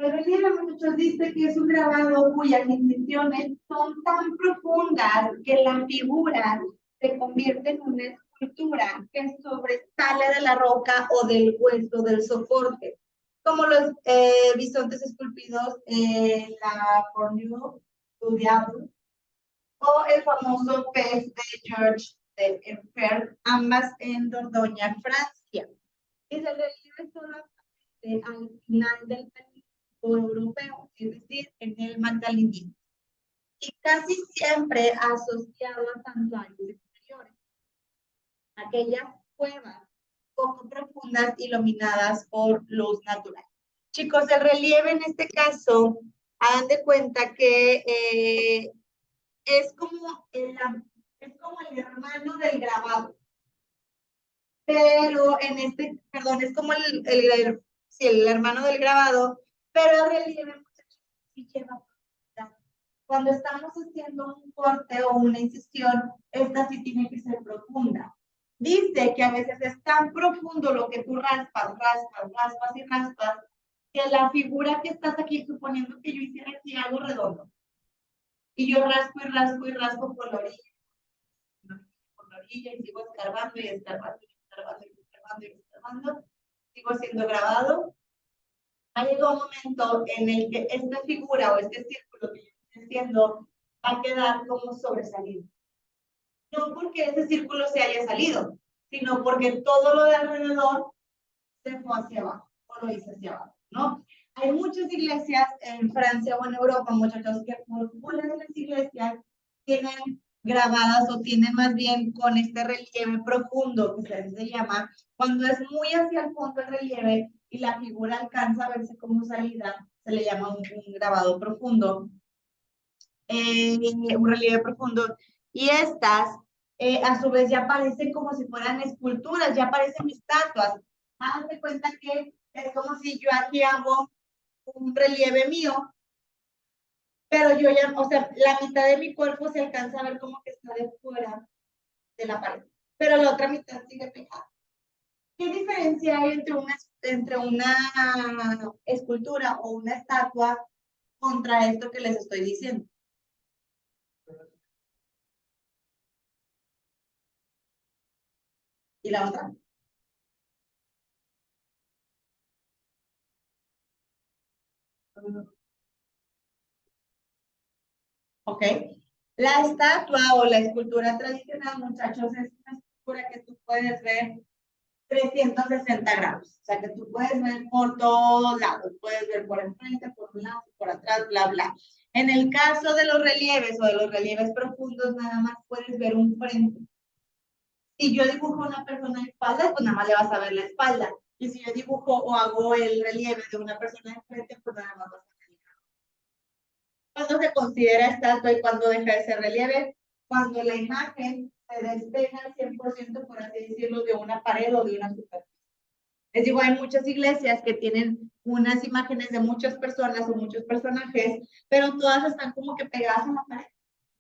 El relieve, muchachos, dice que es un grabado cuyas dimensiones son tan profundas que la figura se convierte en una escultura que sobresale de la roca o del hueso del soporte, como los bisontes esculpidos en la Cornue du Diable o el famoso pez de George de Enfer, ambas en Dordoña, Francia. Y se relieve solamente al final del europeo, es decir, en el Magdaleniense, y casi siempre asociado a santuarios exteriores, aquellas cuevas poco profundas iluminadas por luz natural. Chicos, el relieve en este caso, hagan de cuenta que es como el hermano del grabado, pero en este, perdón, es como el hermano del grabado, pero el relieve sí lleva. Cuando estamos haciendo un corte o una incisión, esta sí tiene que ser profunda. Dice que a veces es tan profundo lo que tú raspas y raspas, que la figura que estás aquí, suponiendo que yo hiciera aquí algo redondo, y yo raspo por la orilla, y sigo escarbando y escarbando y escarbando y escarbando y escarbando, sigo siendo grabado. Ha llegado un momento en el que esta figura o este círculo que yo estoy haciendo va a quedar como sobresalido. No porque ese círculo se haya salido, sino porque todo lo de alrededor se fue hacia abajo, o lo hice hacia abajo, ¿no? Hay muchas iglesias en Francia o en Europa, muchachos, que por fuera de las iglesias tienen grabadas o tienen más bien con este relieve profundo, que se llama, cuando es muy hacia el fondo el relieve y la figura alcanza a verse como salida, se le llama un grabado profundo, un relieve profundo, y estas a su vez ya parecen como si fueran esculturas, ya parecen estatuas. Hazte cuenta que es como si yo aquí hago un relieve mío, pero yo ya, o sea, la mitad de mi cuerpo se alcanza a ver como que está de fuera de la pared, pero la otra mitad sigue pegada. ¿Qué diferencia hay entre una escultura o una estatua contra esto que les estoy diciendo? ¿Y la otra? ¿Ok? La estatua o la escultura tradicional, muchachos, es una escultura que tú puedes ver 360 grados. O sea, que tú puedes ver por todos lados. Puedes ver por enfrente, por un lado, por atrás, bla, bla. En el caso de los relieves o de los relieves profundos, nada más puedes ver un frente. Si yo dibujo una persona de espalda, pues nada más le vas a ver la espalda. Y si yo dibujo o hago el relieve de una persona de frente, pues nada más vas a ver. ¿Cuándo se considera estatua y cuándo deja de ser relieve? Cuando la imagen se despega al 100%, por así decirlo, de una pared o de una superficie. Les digo, hay muchas iglesias que tienen unas imágenes de muchas personas o muchos personajes, pero todas están como que pegadas a la pared.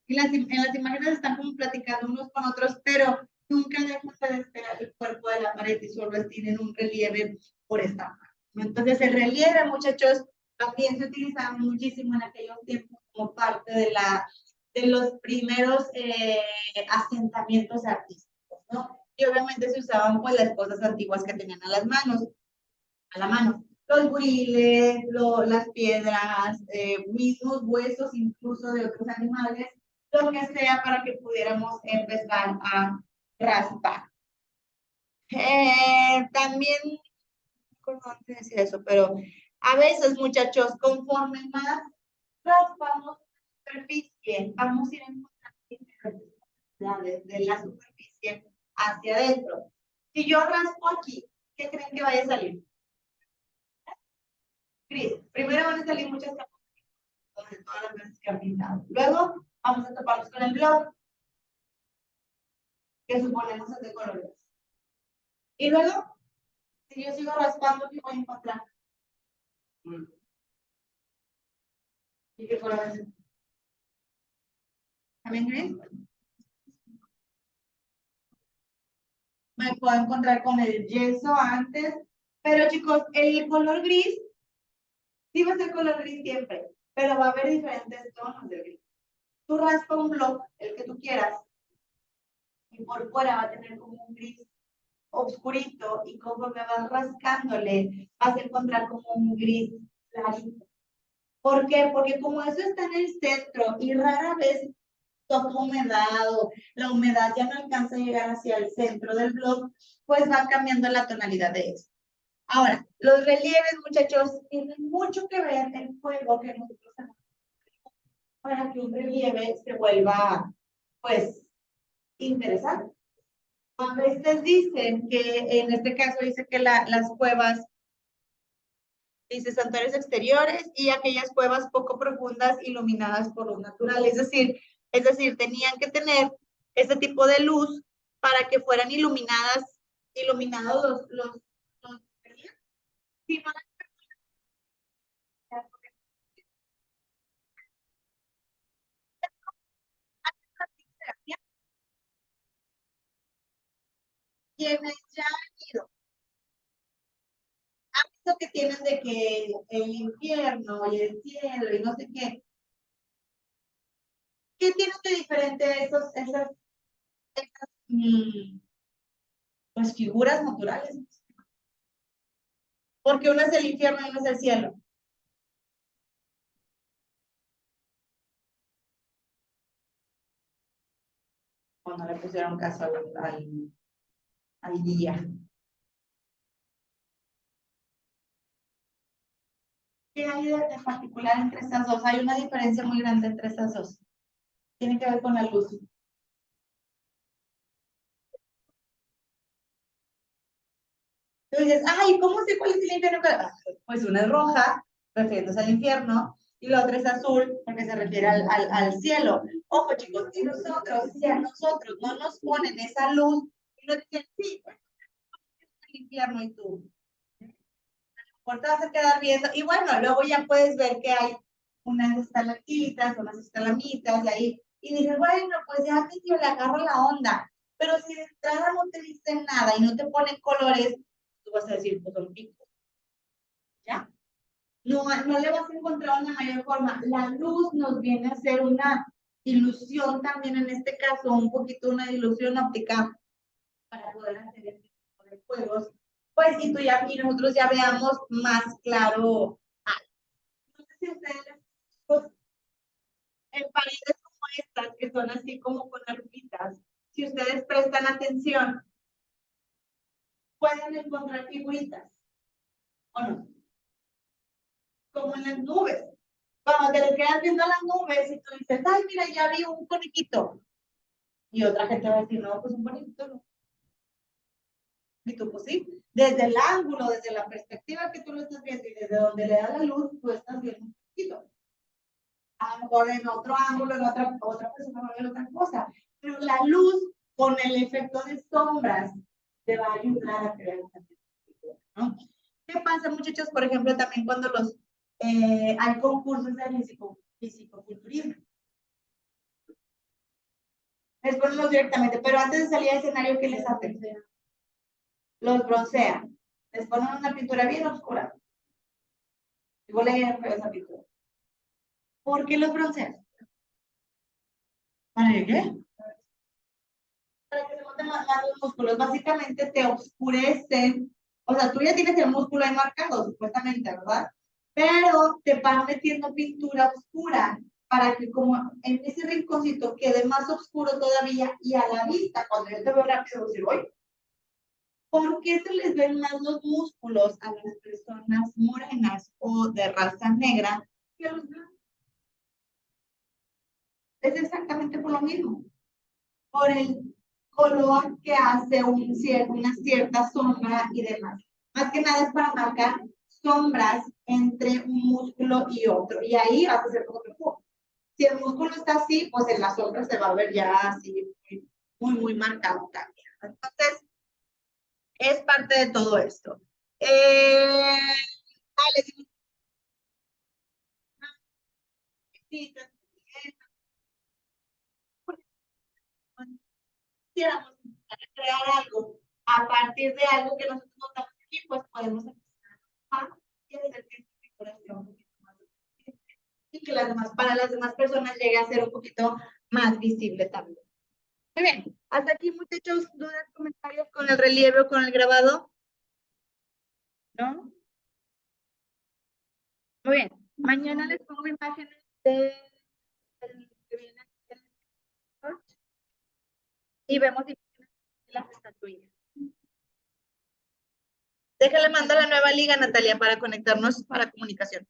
Y en las imágenes están como platicando unos con otros, pero nunca dejan de despegar el cuerpo de la pared y solo tienen un relieve por esta parte. Entonces, el relieve, muchachos, también se utilizaba muchísimo en aquellos tiempos como parte de los primeros asentamientos artísticos, ¿no? Y obviamente se usaban pues las cosas antiguas que tenían a la mano. Los buriles, las piedras, mismos huesos incluso de otros animales, lo que sea para que pudiéramos empezar a raspar. También, no sé decir eso, pero a veces, muchachos, conforme más raspamos la superficie, vamos a ir encontrando de la superficie hacia adentro. Si yo raspo aquí, ¿qué creen que vaya a salir? Gris. Primero van a salir muchas capas de todas las veces que han pintado. Luego vamos a taparlos con el blog, que suponemos es de colores. Y luego, si yo sigo raspando, ¿qué voy a encontrar? ¿Y qué colores? ¿También gris? Me puedo encontrar con el yeso antes, pero chicos, el color gris Sí va a ser color gris siempre, pero va a haber diferentes tonos de gris. Tú raspa un bloc, el que tú quieras, y por fuera va a tener como un gris oscurito, y conforme vas rascándole, vas a encontrar como un gris clarito. ¿Por qué? Porque como eso está en el centro y rara vez toca humedad o la humedad ya no alcanza a llegar hacia el centro del bloc, pues va cambiando la tonalidad de eso. Ahora, los relieves, muchachos, tienen mucho que ver el juego que nosotros hacemos para que un relieve se vuelva, pues, interesante. A veces dicen que, en este caso dice que las cuevas, dice santuarios exteriores y aquellas cuevas poco profundas iluminadas por luz natural. Es decir, tenían que tener ese tipo de luz para que fueran iluminados los si no, quienes ya han ido, han visto que tienen de que el infierno y el cielo y no sé ¿qué tienen de diferente esas pues, figuras naturales? Porque uno es el infierno y uno es el cielo. Cuando le pusieron caso al día. ¿Qué hay de particular entre estas dos? Hay una diferencia muy grande entre estas dos. Tiene que ver con la luz. Tú dices, ay, ¿cómo sé cuál es el infierno? Pues una es roja, refiriéndose al infierno, y la otra es azul, porque se refiere al cielo. Ojo, chicos, si a nosotros no nos ponen esa luz, y nos dicen, sí, pues es el infierno y tú, por te vas a quedar viendo, y bueno, luego ya puedes ver que hay unas estalactitas, unas estalamitas, y ahí, y dices, bueno, pues ya medio le agarro la onda, pero si de entrada no te dicen nada y no te ponen colores, tú vas a decir, pues son picos, ¿ya? No, no le vas a encontrar una mayor forma. La luz nos viene a ser una ilusión también, en este caso, un poquito una ilusión óptica para poder hacer este tipo de juegos. Pues, y nosotros ya veamos más claro. No sé si ustedes, pues, en paredes como estas, que son así como con arruguitas, si ustedes prestan atención, pueden encontrar figuritas, ¿o no? Como en las nubes. Cuando te le quedas viendo las nubes y tú dices, ay, mira, ya vi un conejito. Y otra gente va a decir, no, pues un conejito no. Y tú, pues sí, desde el ángulo, desde la perspectiva que tú lo estás viendo y desde donde le da la luz, tú estás viendo un conejito. A lo mejor en otro ángulo, en otra persona va a ver otra cosa. Pero la luz, con el efecto de sombras, te va a ayudar a crear esa perspectiva, ¿no? ¿Qué pasa, muchachos? Por ejemplo, también cuando hay concursos de fisicoculturismo. Les ponemos directamente, pero antes de salir al escenario, ¿qué les hacen? Los broncean. Les ponen una pintura bien oscura. Y vos le esa pintura. ¿Por qué los broncean? ¿Para qué? Para que se noten más los músculos. Básicamente te oscurecen. O sea, tú ya tienes el músculo ahí marcado, supuestamente, ¿verdad? Pero te van metiendo pintura oscura para que como en ese rinconcito quede más oscuro todavía y a la vista, cuando yo te veo rápido, decir, oye, ¿por qué se les ven más los músculos a las personas morenas o de raza negra que a los blancos? Es exactamente por lo mismo, por el color que hace una cierta sombra y demás. Más que nada es para marcar sombras entre un músculo y otro. Y ahí vas a hacer como que, si el músculo está así, pues en la sombra se va a ver ya así muy, muy marcado también. Entonces, es parte de todo esto. Dale, si quisiéramos crear algo a partir de algo que nosotros notamos aquí, pues podemos empezar a y hacer que esta decoración y que para las demás personas llegue a ser un poquito más visible también. Muy bien, hasta aquí muchachos, dudas, comentarios con el relieve o con el grabado. ¿No? Muy bien, mañana les pongo imágenes de que viene y vemos las estatuillas. Déjale mando la nueva liga, Natalia, para conectarnos para comunicación.